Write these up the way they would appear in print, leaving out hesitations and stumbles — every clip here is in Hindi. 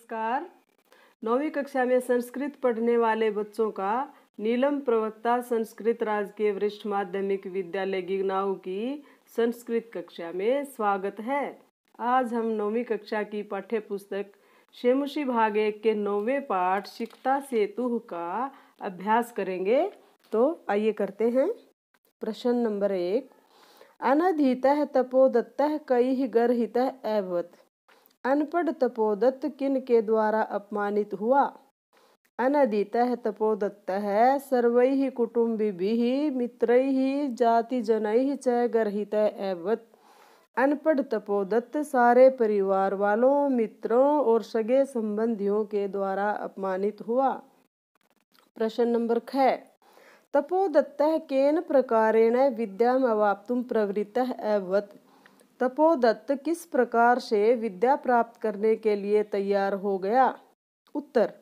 नमस्कार। 9वीं कक्षा में संस्कृत पढ़ने वाले बच्चों का नीलम प्रवक्ता संस्कृत राजकीय वरिष्ठ माध्यमिक विद्यालय गिगनाऊ की संस्कृत कक्षा में स्वागत है। आज हम 9वीं कक्षा की पाठ्य पुस्तक शेमुषी भाग 1 के 9वें पाठ सिकता सेतु का अभ्यास करेंगे। तो आइए करते हैं। प्रश्न नंबर 1। अनधीतः तपोदत्तः कैः गर्हितः अभवत्। अनपढ़ तपोदत्त किन के द्वारा अपमानित हुआ। अनधीतः तपोदत्तः सर्वैः कुटुम्बिभिः मित्रैः जातिजनैः च गर्हितः अभवत्। अनपढ़ तपोदत्त सारे परिवार वालों, मित्रों और सगे संबंधियों के द्वारा अपमानित हुआ। प्रश्न नंबर 6। तपोदत्तः केन प्रकारेण विद्याम् अवाप्तुं प्रवृत्तः अभवत्। तपोदत्त किस प्रकार से विद्या प्राप्त करने के लिए तैयार हो गया। उत्तर।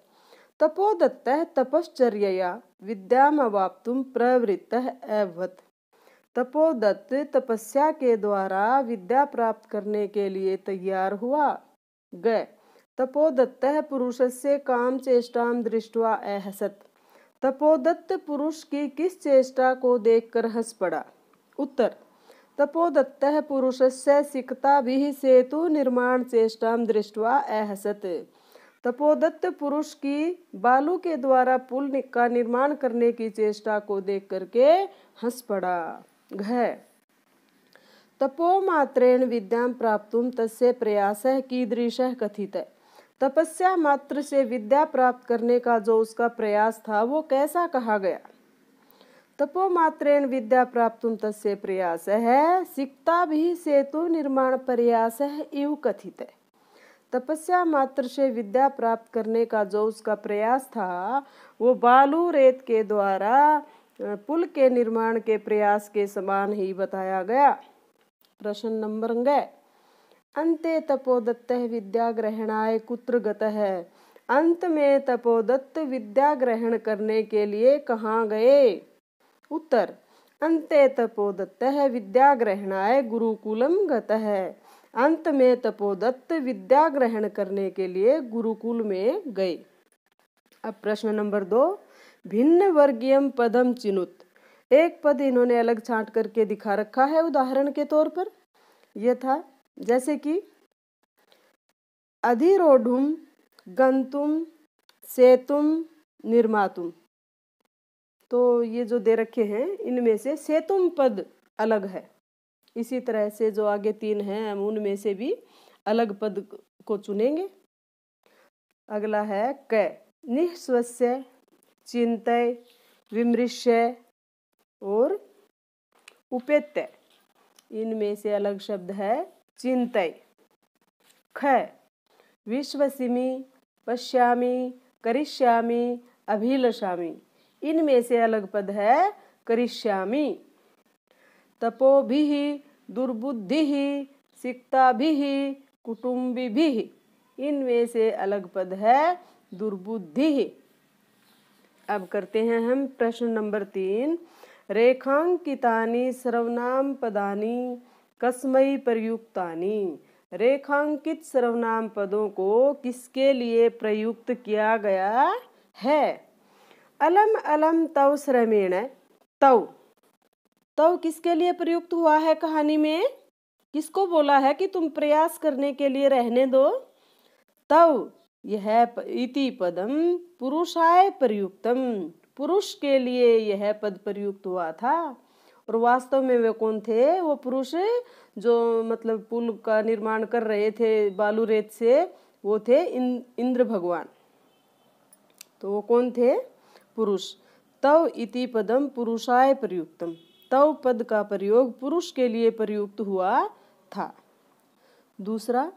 तपोदत्तः तपश्चर्यया विद्याम् अवाप्तुं प्रवृत्तः अभवत्। तपोदत्त तपस्या के द्वारा विद्या प्राप्त करने के लिए तैयार हुआ। ग। तपोदत्तः पुरुषस्य काम चेष्टां दृष्ट्वा अहसत्। तपोदत्त पुरुष की किस चेष्टा को देखकर हंस पड़ा। उत्तर। तपोदत्तः पुरुषस्य सिकताभिः सेतु निर्माण चेष्टां दृष्ट्वा अहसत्। तपोदत्त पुरुष की बालू के द्वारा पुल का निर्माण करने की चेष्टा को देख करके हंस पड़ा। घ। तपोमात्रेण विद्यां प्राप्तुं तस्य प्रयासः कीदृशः कथितः। तपस्या मात्र से विद्या प्राप्त करने का जो उसका प्रयास था वो कैसा कहा गया। तपोमात्रेण विद्या प्राप्तुं तस्य प्रयासः सिकताभिः सेतु निर्माण प्रयासः इव कथितः। तपस्या मात्र से विद्या प्राप्त करने का जो उसका प्रयास था वो बालू रेत के द्वारा पुल के निर्माण के प्रयास के समान ही बताया गया। प्रश्न नंबर 9। अन्ते तपोदत्तः विद्याग्रहणाय कुत्र गतः। अंत में तपोदत्त विद्या ग्रहण करने के लिए कहाँ गए। उत्तर। अन्ते तपोदत्तः विद्याग्रहणाय गुरुकुलम गतः। अंत में तपोदत्त विद्या ग्रहण करने के लिए गुरुकुल में गए। अब प्रश्न नंबर 2। भिन्न वर्गीयम पदम चिनुत। एक पद इन्होंने अलग छांट करके दिखा रखा है उदाहरण के तौर पर। यह था जैसे कि अधिरोढ़ुम गंतुम सेतुम निर्मातुम। तो ये जो दे रखे हैं इनमें से सेतुम पद अलग है। इसी तरह से जो आगे 3 हैं हम उनमें से भी अलग पद को चुनेंगे। अगला है क। निःश्वस्य, चिंतय, विमृश्य और उपेत्य। इनमें से अलग शब्द है चिंतय। ख। विश्वसिमि, पश्यामि, करिष्यामि, अभिलषामि। इनमें से अलग पद है करिष्यामि। तपोभिः, दुर्बुद्धिः, सिकताभिः, कुटुम्बिभिः। इनमें से अलग पद है दुर्बुद्धिः। अब करते हैं हम प्रश्न नंबर 3। रेखांकितानि सर्वनाम पदानि कस्मै प्रयुक्तानि। रेखांकित सर्वनाम पदों को किसके लिए प्रयुक्त किया गया है। अलम अलम तव श्रमेण। तव तव किसके लिए प्रयुक्त हुआ है कहानी में। किसको बोला है कि तुम प्रयास करने के लिए रहने दो। तव यह इति पदम पुरुषाय प्रयुक्तम। पुरुष के लिए यह पद प्रयुक्त हुआ था। और वास्तव में वे कौन थे। वो पुरुष जो मतलब पुल का निर्माण कर रहे थे बालू रेत से, वो थे इंद्र भगवान। तो वो कौन थे। पुरुष। तव इति पदम पुरुषाय प्रयुक्तम। तव पद का प्रयोग पुरुष के लिए प्रयुक्त हुआ था। दूसरा।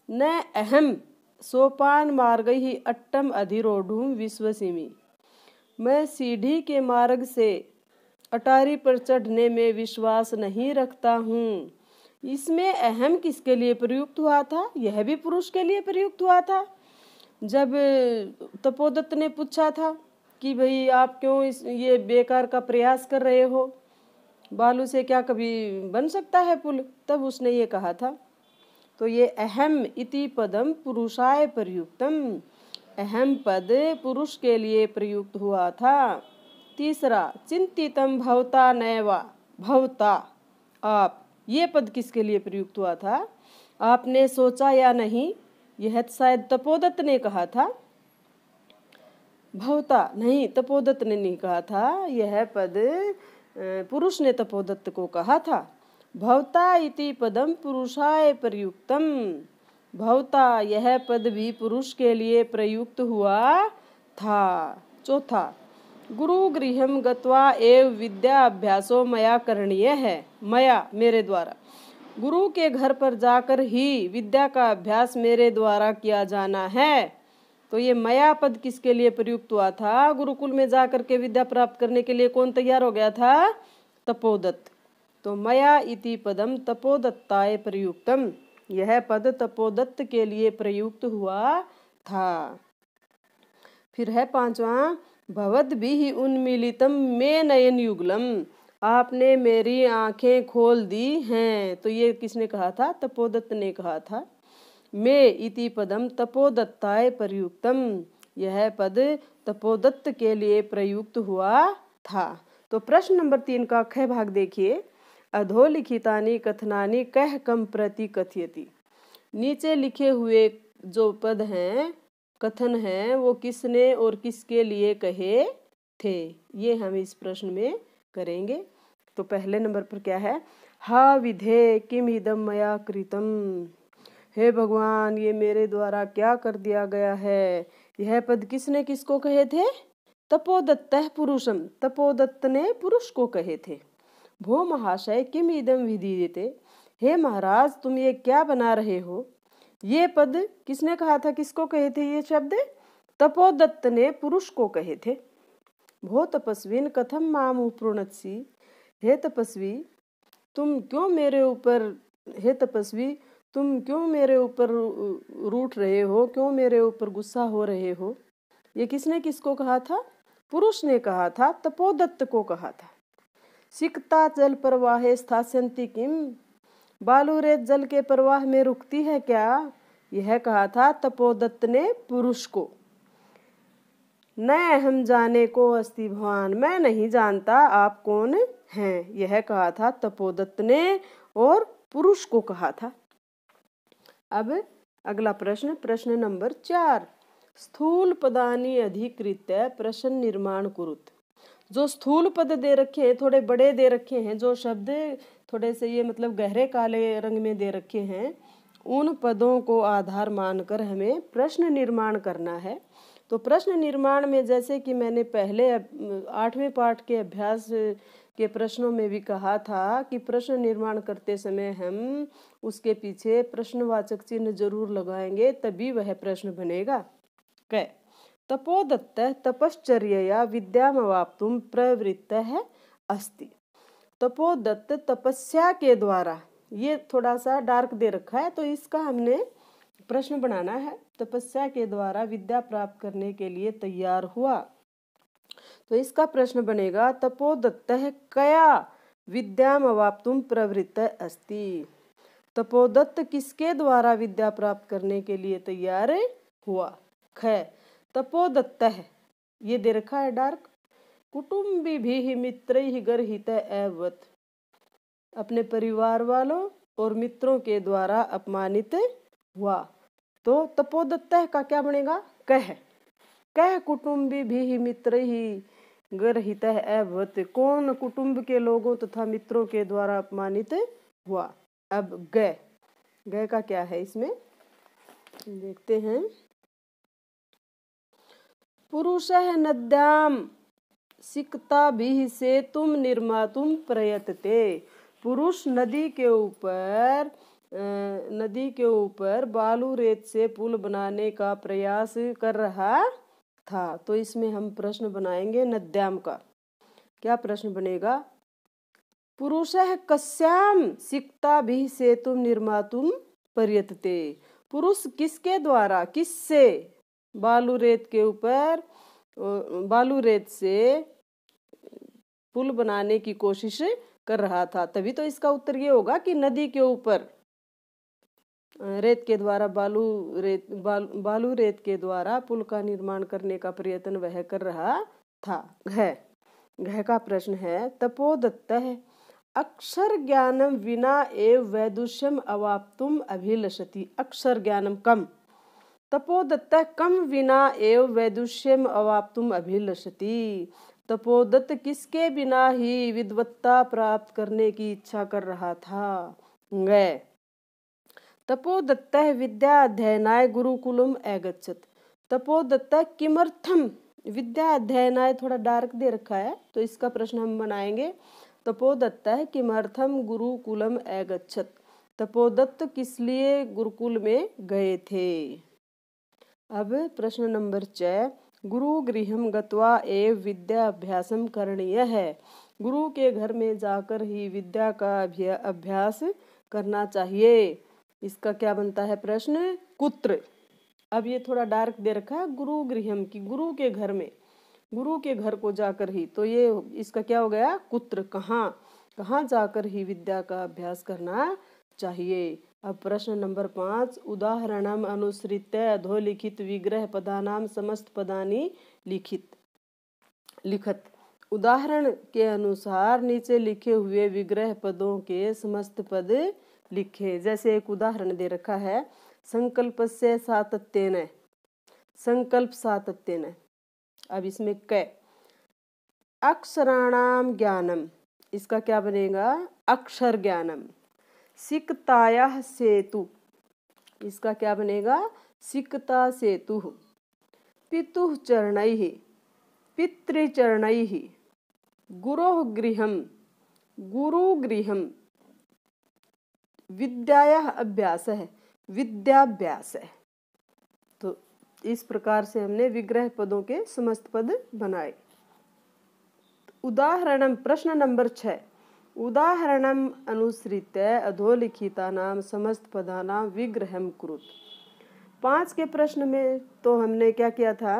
न अहम सोपान मार्गैः अट्टम अधिरोढ़ुं विश्वसिमि। मैं सीढ़ी के मार्ग से अटारी पर चढ़ने में विश्वास नहीं रखता हूँ। इसमें अहम किसके लिए प्रयुक्त हुआ था। यह भी पुरुष के लिए प्रयुक्त हुआ था। जब तपोदत्त ने पूछा था कि भाई आप क्यों ये बेकार का प्रयास कर रहे हो, बालू से क्या कभी बन सकता है पुल, तब उसने ये कहा था। तो ये अहम इति पदम पुरुषाय प्रयुक्तम, अहम पद पुरुष के लिए प्रयुक्त हुआ था। तीसरा, चिंतितम भवता नैवा, भवता आप, ये पद किसके लिए प्रयुक्त हुआ था? आपने सोचा या नहीं, यह शायद तपोदत्त ने कहा था। भवता नहीं, तपोदत्त ने नहीं कहा था, यह पद पुरुष ने तपोदत्त को कहा था। भवता इति पदम पुरुषाय प्रयुक्तम, भवता यह पद भी पुरुष के लिए प्रयुक्त हुआ था। चौथा, गुरु गृहम गत्वा एव विद्या अभ्यासो मया करणीय है, मया मेरे द्वारा, गुरु के घर पर जाकर ही विद्या का अभ्यास मेरे द्वारा किया जाना है। तो ये मया पद किसके लिए प्रयुक्त हुआ था? गुरुकुल में जाकर के विद्या प्राप्त करने के लिए कौन तैयार हो गया था? तपोदत्त। तो मया इति पदम तपोदत्ताय प्रयुक्तम, यह पद तपोदत्त के लिए प्रयुक्त हुआ था। फिर है पांचवा, भवद्भिः उन्मीलितम मे नयन युगलम, आपने मेरी आंखें खोल दी हैं। तो ये किसने कहा था? तपोदत्त ने कहा था। मे इति पदम तपोदत्ताय प्रयुक्तम, यह पद तपोदत्त के लिए प्रयुक्त हुआ था। तो प्रश्न नंबर 3 का ख भाग देखिए। अधोलिखितानि कथनानि कह कम प्रति कथयति, नीचे लिखे हुए जो पद हैं, कथन हैं, वो किसने और किसके लिए कहे थे, ये हम इस प्रश्न में करेंगे। तो पहले नंबर पर क्या है? हा विधे किम इदम मया कृतम, हे भगवान ये मेरे द्वारा क्या कर दिया गया है। यह पद किसने किसको कहे थे? तपोदत्तः पुरुषम, तपोदत्त ने पुरुष को कहे थे। भो महाशय किम इदम विधीयते, हे महाराज तुम ये क्या बना रहे हो। ये पद किसने कहा था? किसको कहे थे ये शब्द? तपोदत्त ने पुरुष को कहे थे। भो तपस्विन कथम माम उपृणत्सि, हे तपस्वी तुम क्यों मेरे ऊपर, हे तपस्वी तुम क्यों मेरे ऊपर रूठ रहे हो, क्यों मेरे ऊपर गुस्सा हो रहे हो। ये किसने किसको कहा था? पुरुष ने कहा था, तपोदत्त को कहा था। सिकता जल प्रवाहे स्थास्यन्ति किम, बालू रेत जल के प्रवाह में रुकती है क्या, यह कहा था तपोदत्त ने पुरुष को। न हम जाने को अस्ति भवान, मैं नहीं जानता आप कौन हैं, यह कहा था तपोदत्त ने और पुरुष को कहा था। अब अगला प्रश्न, प्रश्न नंबर 4, स्थूल पदानि अधिकृत्य प्रश्न निर्माण कुरुत। जो स्थूल पद दे रखे हैं, थोड़े बड़े दे रखे हैं, जो शब्द थोड़े से ये मतलब गहरे काले रंग में दे रखे हैं, उन पदों को आधार मानकर हमें प्रश्न निर्माण करना है। तो प्रश्न निर्माण में जैसे कि मैंने पहले 8वें पाठ के अभ्यास के प्रश्नों में भी कहा था कि प्रश्न निर्माण करते समय हम उसके पीछे प्रश्नवाचक चिन्ह जरूर लगाएंगे, तभी वह प्रश्न बनेगा। कै तपोदत्त तपश्चर्यया विद्यामवाप्तुं प्रवृत्तः अस्ति, तपोदत्त तपस्या के द्वारा, ये थोड़ा सा डार्क दे रखा है तो इसका हमने प्रश्न बनाना है। तपस्या के द्वारा विद्या प्राप्त करने के लिए तैयार हुआ। तो इसका प्रश्न बनेगा तपोदत्तः कया विद्यामवाप्तुं प्रवृत्तः अस्ति, तपोदत्त किसके द्वारा विद्या प्राप्त करने के लिए तैयार हुआ। ख तपोदत्तः, ये दे रखा है डार्क, कुटुम्बिभिः मित्रैः गर्हितः एवत्, अपने परिवार वालों और मित्रों के द्वारा अपमानित हुआ। तो तपोदत्तः का क्या बनेगा? कह, कह कुटुम्बिभिः मित्रैः गर्हितः एवत्, कौन कुटुंब के लोगों तथा मित्रों के द्वारा अपमानित हुआ। अब ग, ग का क्या है इसमें देखते हैं। पुरुषः नद्यां सिक्ताभिः सेतुं निर्मातुं प्रयतते, पुरुष नदी के ऊपर बालू रेत से पुल बनाने का प्रयास कर रहा था। तो इसमें हम प्रश्न बनाएंगे नद्याम का। क्या प्रश्न बनेगा? पुरुषः कस्यां सिक्ताभिः सेतुं निर्मातुं प्रयतते, पुरुष किसके द्वारा, किससे बालू रेत के ऊपर, बालू रेत से पुल बनाने की कोशिश कर रहा था। तभी तो इसका उत्तर ये होगा कि नदी के ऊपर रेत के द्वारा बालू रेत के द्वारा पुल का निर्माण करने का प्रयत्न वह कर रहा था। घ का प्रश्न है तपोदत्त है अक्षर ज्ञानम विना एव वैदुष्यम अवाप्तुम अभिलषति। अक्षर ज्ञानम कम, तपोदत्त कम विना एव वैदुष्यम अवाप्तुम अभिलषति। तपोदत्त किसके बिना ही विद्वत्ता प्राप्त करने की इच्छा कर रहा था। गए तपोदत्त विद्या अध्ययनाय गुरुकुलम अगच्छत। तपोदत्त किमर्थम, विद्या अध्ययनाय थोड़ा डार्क दे रखा है तो इसका प्रश्न हम बनाएंगे। तपोदत्त किमर्थम गुरुकुलम अगच्छत। तपोदत्त किस लिए गुरुकुल में गए थे। अब प्रश्न नंबर 6 गुरु गृहम गत्वा एव विद्या अभ्यासम करणीय है। गुरु के घर में जाकर ही विद्या का अभ्यास करना चाहिए। इसका क्या बनता है प्रश्न कुत्र। अब ये थोड़ा डार्क दे रखा है गुरु गृहम की, गुरु के घर में, गुरु के घर को जाकर ही, तो ये इसका क्या हो गया कुत्र, कहाँ जाकर ही विद्या का अभ्यास करना चाहिए। अब प्रश्न नंबर 5 उदाहरणम अनुसृत्य अधोलिखित विग्रह पदानाम समस्त पदानी लिखत। उदाहरण के अनुसार नीचे लिखे हुए विग्रह पदों के समस्त पद लिखे। जैसे एक उदाहरण दे रखा है संकल्पस्य सातत्येन, संकल्प सातत्येन। अब इसमें क अक्षराणाम ज्ञानम, इसका क्या बनेगा अक्षर ज्ञानम। सिकतायाः सेतु, इसका क्या बनेगा सिकता सेतु। पितुः चरणैः, पितृचरणैः। गुरोः गृहम, गुरुगृहम। विद्यायाः अभ्यासः, विद्याभ्यासः। तो इस प्रकार से हमने विग्रह पदों के समस्त पद बनाए। उदाहरणम प्रश्न नंबर 6 उदाहरणम अनुसृत्य अधोलिखितानां समस्त पदानां विग्रहम कुरुत। 5 के प्रश्न में तो हमने क्या किया था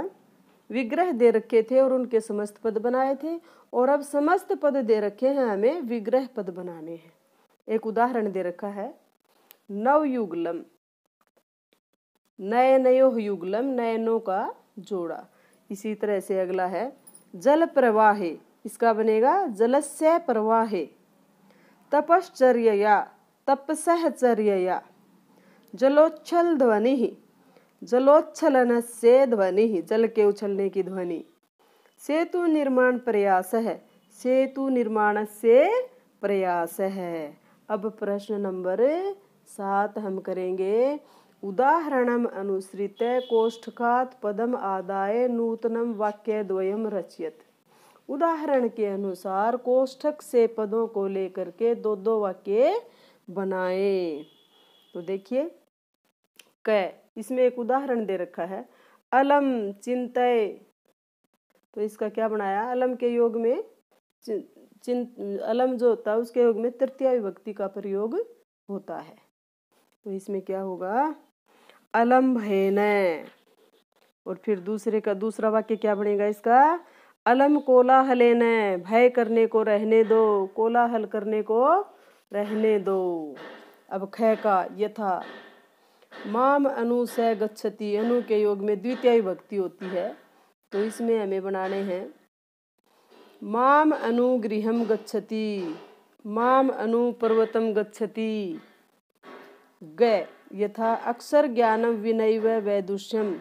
विग्रह दे रखे थे और उनके समस्त पद बनाए थे, और अब समस्त पद दे रखे हैं हमें विग्रह पद बनाने हैं। एक उदाहरण दे रखा है नवयुगलम, नयनयोः युगलम, नयनों का जोड़ा। इसी तरह से अगला है जल प्रवाहे, इसका बनेगा जलस्य प्रवाहे। तपश्चर्यया, तपसः-चर्यया। जलोच्छल ध्वनि, जलोच्छलनस्य ध्वनि, जल के उछलने की ध्वनि। सेतु निर्माण प्रयास है, सेतु निर्माणस्य प्रयास है। अब प्रश्न नंबर 7 हम करेंगे उदाहरणम अनुसृत्य कोष्ठकात् पदम आदाय नूतनम वाक्यद्वयम रचयत। उदाहरण के अनुसार कोष्ठक से पदों को लेकर के 2-2 वाक्य बनाए। तो देखिए क, इसमें एक उदाहरण दे रखा है अलम चिंतय, तो इसका क्या बनाया अलम के योग में अलम जो होता है उसके योग में तृतीया विभक्ति का प्रयोग होता है। तो इसमें क्या होगा अलम भयेन, और फिर दूसरा वाक्य क्या बनेगा इसका अलम कोलाहलेन, भय करने को रहने दो, कोलाहल करने को रहने दो। अब ख का यथा माम अनु से गच्छति, अनु के योग में द्वितीय विभक्ति होती है, तो इसमें हमें बनाने हैं माम अनु गृहम गच्छति, माम अनु पर्वतम गच्छति। ग यथा अक्षर ज्ञानम विनैव वैदुष्यम,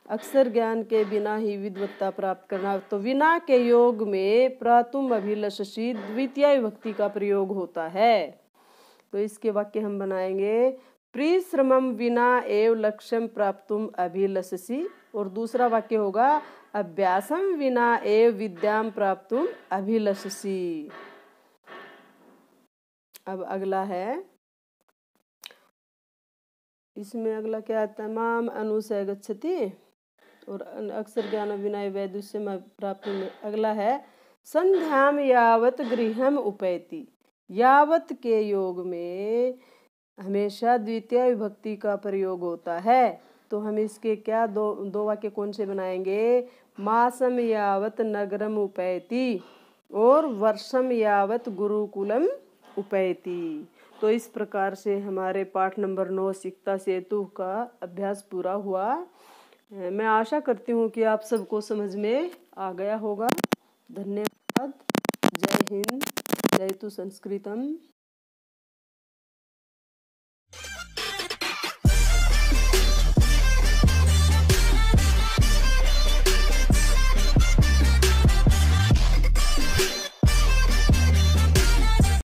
अक्षर ज्ञान के बिना ही विद्वत्ता प्राप्त करना। तो विना के योग में प्रातुम अभिलषसि द्वितीय विभक्ति का प्रयोग होता है। तो इसके वाक्य हम बनाएंगे परिश्रमम विना एव लक्ष्यम प्राप्तुम अभिलषसि, और दूसरा वाक्य होगा अभ्यासम विना एव विद्याम प्राप्तुम अभिलषसि। अब अगला है, इसमें अगला क्या आता है माम अनु से गच्छति और अक्षर ज्ञान विनय वैदुष्यम प्राप्तुम। अगला है संध्याम यावत गृहम उपैति, यावत के योग में हमेशा द्वितीय विभक्ति का प्रयोग होता है। तो हम इसके क्या दो वाक्य कौन से बनाएंगे मासम यावत नगरम उपैति और वर्षम यावत गुरुकुलम उपैति। तो इस प्रकार से हमारे पाठ नंबर 9 सिकता सेतु का अभ्यास पूरा हुआ। मैं आशा करती हूँ कि आप सबको समझ में आ गया होगा। धन्यवाद। जय हिंद। जयतु संस्कृतम।